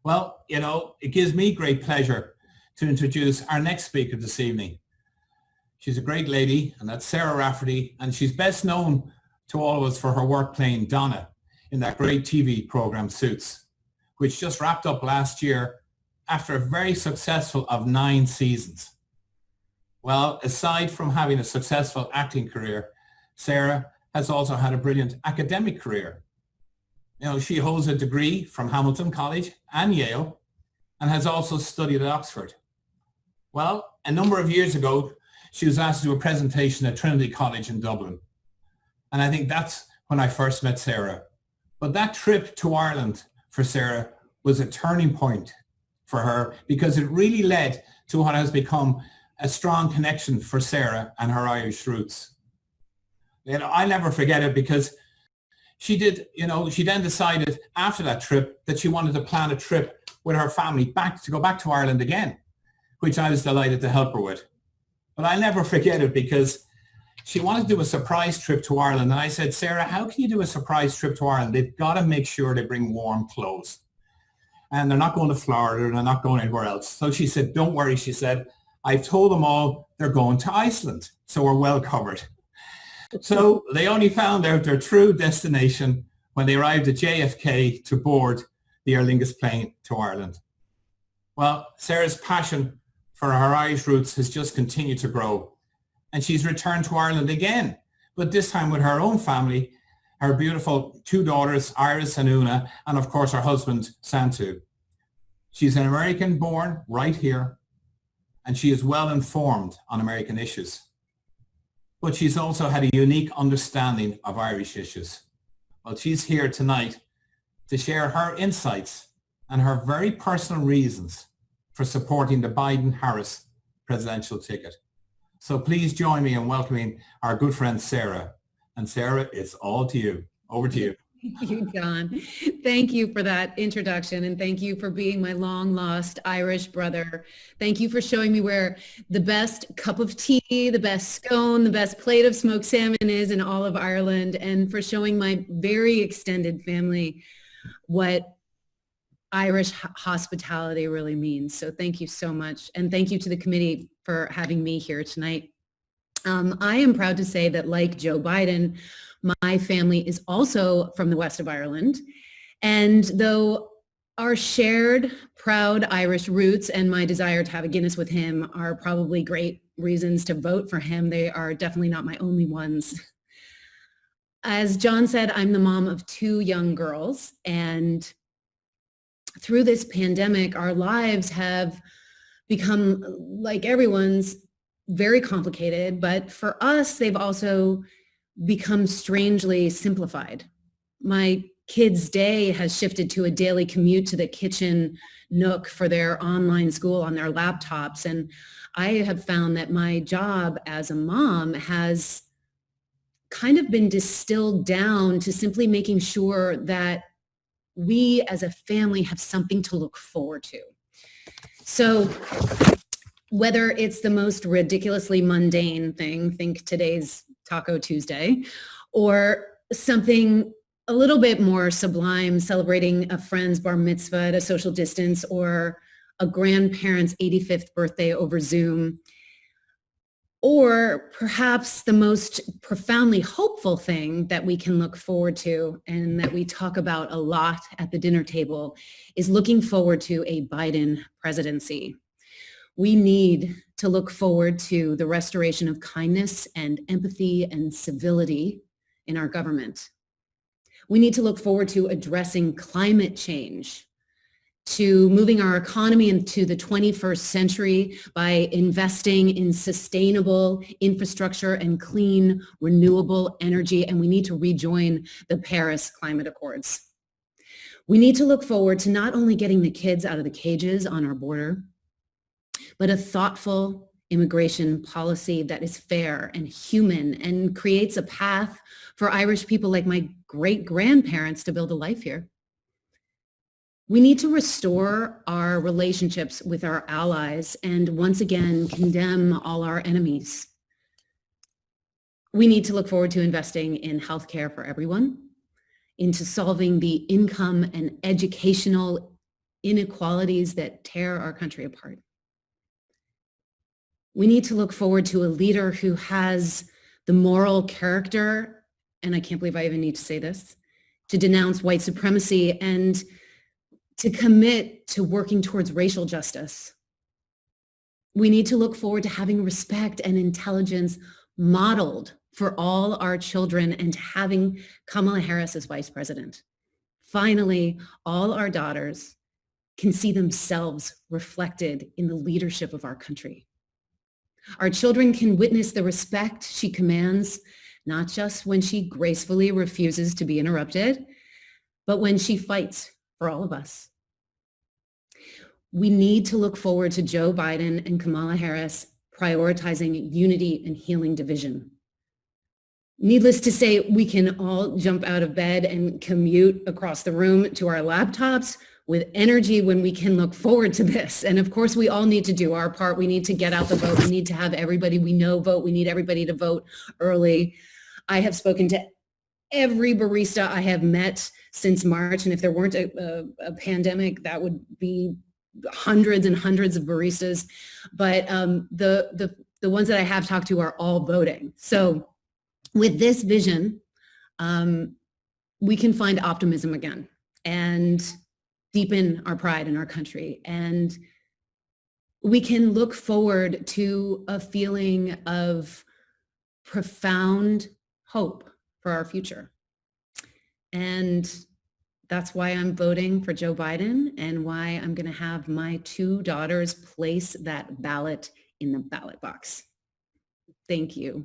Well, it gives me great pleasure to introduce our next speaker this evening. She's a great lady, and that's Sarah Rafferty, and she's best known to all of us for her work playing Donna in that great TV program Suits, which just wrapped up last year after a very successful of 9 seasons. Well, aside from having a successful acting career, Sarah has also had a brilliant academic career. She holds a degree from Hamilton College and Yale and has also studied at Oxford. Well, a number of years ago, she was asked to do a presentation at Trinity College in Dublin. And I think that's when I first met Sarah. But that trip to Ireland for Sarah was a turning point for her because it really led to what has become a strong connection for Sarah and her Irish roots. I'll never forget it because she then decided after that trip that she wanted to plan a trip with her family to go back to Ireland again, which I was delighted to help her with. But I'll never forget it because she wanted to do a surprise trip to Ireland. And I said, Sarah, how can you do a surprise trip to Ireland? They've got to make sure they bring warm clothes. And they're not going to Florida, they're not going anywhere else. So she said, don't worry, she said, I've told them all they're going to Iceland. So we're well covered. So they only found out their true destination when they arrived at JFK to board the Aer Lingus plane to Ireland. Well, Sarah's passion for her Irish roots has just continued to grow. And she's returned to Ireland again, but this time with her own family, her beautiful 2 daughters, Iris and Una, and of course her husband, Santu. She's an American born right here, and she is well informed on American issues. But she's also had a unique understanding of Irish issues. Well, she's here tonight to share her insights and her very personal reasons for supporting the Biden-Harris presidential ticket. So please join me in welcoming our good friend Sarah. And Sarah, it's all to you. Over to you. Thank you, John. Thank you for that introduction, and thank you for being my long-lost Irish brother. Thank you for showing me where the best cup of tea, the best scone, the best plate of smoked salmon is in all of Ireland, and for showing my very extended family what Irish hospitality really means. So thank you so much, and thank you to the committee for having me here tonight. I am proud to say that, like Joe Biden, my family is also from the west of Ireland. And though our shared proud Irish roots and my desire to have a Guinness with him are probably great reasons to vote for him, they are definitely not my only ones. As John said, I'm the mom of 2 young girls. And through this pandemic, our lives have become, like everyone's, very complicated. But for us, they've also become strangely simplified. My kids' day has shifted to a daily commute to the kitchen nook for their online school on their laptops. And I have found that my job as a mom has kind of been distilled down to simply making sure that we as a family have something to look forward to. So whether it's the most ridiculously mundane thing, think today's Taco Tuesday, or something a little bit more sublime, celebrating a friend's bar mitzvah at a social distance, or a grandparent's 85th birthday over Zoom, or perhaps the most profoundly hopeful thing that we can look forward to and that we talk about a lot at the dinner table is looking forward to a Biden presidency. We need to look forward to the restoration of kindness and empathy and civility in our government. We need to look forward to addressing climate change, to moving our economy into the 21st century by investing in sustainable infrastructure and clean, renewable energy, and we need to rejoin the Paris Climate Accords. We need to look forward to not only getting the kids out of the cages on our border, but a thoughtful immigration policy that is fair and human and creates a path for Irish people like my great-grandparents to build a life here. We need to restore our relationships with our allies and once again condemn all our enemies. We need to look forward to investing in healthcare for everyone, into solving the income and educational inequalities that tear our country apart. We need to look forward to a leader who has the moral character, and I can't believe I even need to say this, to denounce white supremacy and to commit to working towards racial justice. We need to look forward to having respect and intelligence modeled for all our children and having Kamala Harris as vice president. Finally, all our daughters can see themselves reflected in the leadership of our country. Our children can witness the respect she commands, not just when she gracefully refuses to be interrupted, but when she fights for all of us. We need to look forward to Joe Biden and Kamala Harris prioritizing unity and healing division. Needless to say, we can all jump out of bed and commute across the room to our laptops with energy when we can look forward to this. And of course, we all need to do our part. We need to get out the vote. We need to have everybody we know vote. We need everybody to vote early. I have spoken to every barista I have met since March. And if there weren't a pandemic, that would be hundreds and hundreds of baristas. But the ones that I have talked to are all voting. So with this vision, we can find optimism again and deepen our pride in our country. And we can look forward to a feeling of profound hope for our future. And that's why I'm voting for Joe Biden and why I'm going to have my 2 daughters place that ballot in the ballot box. Thank you.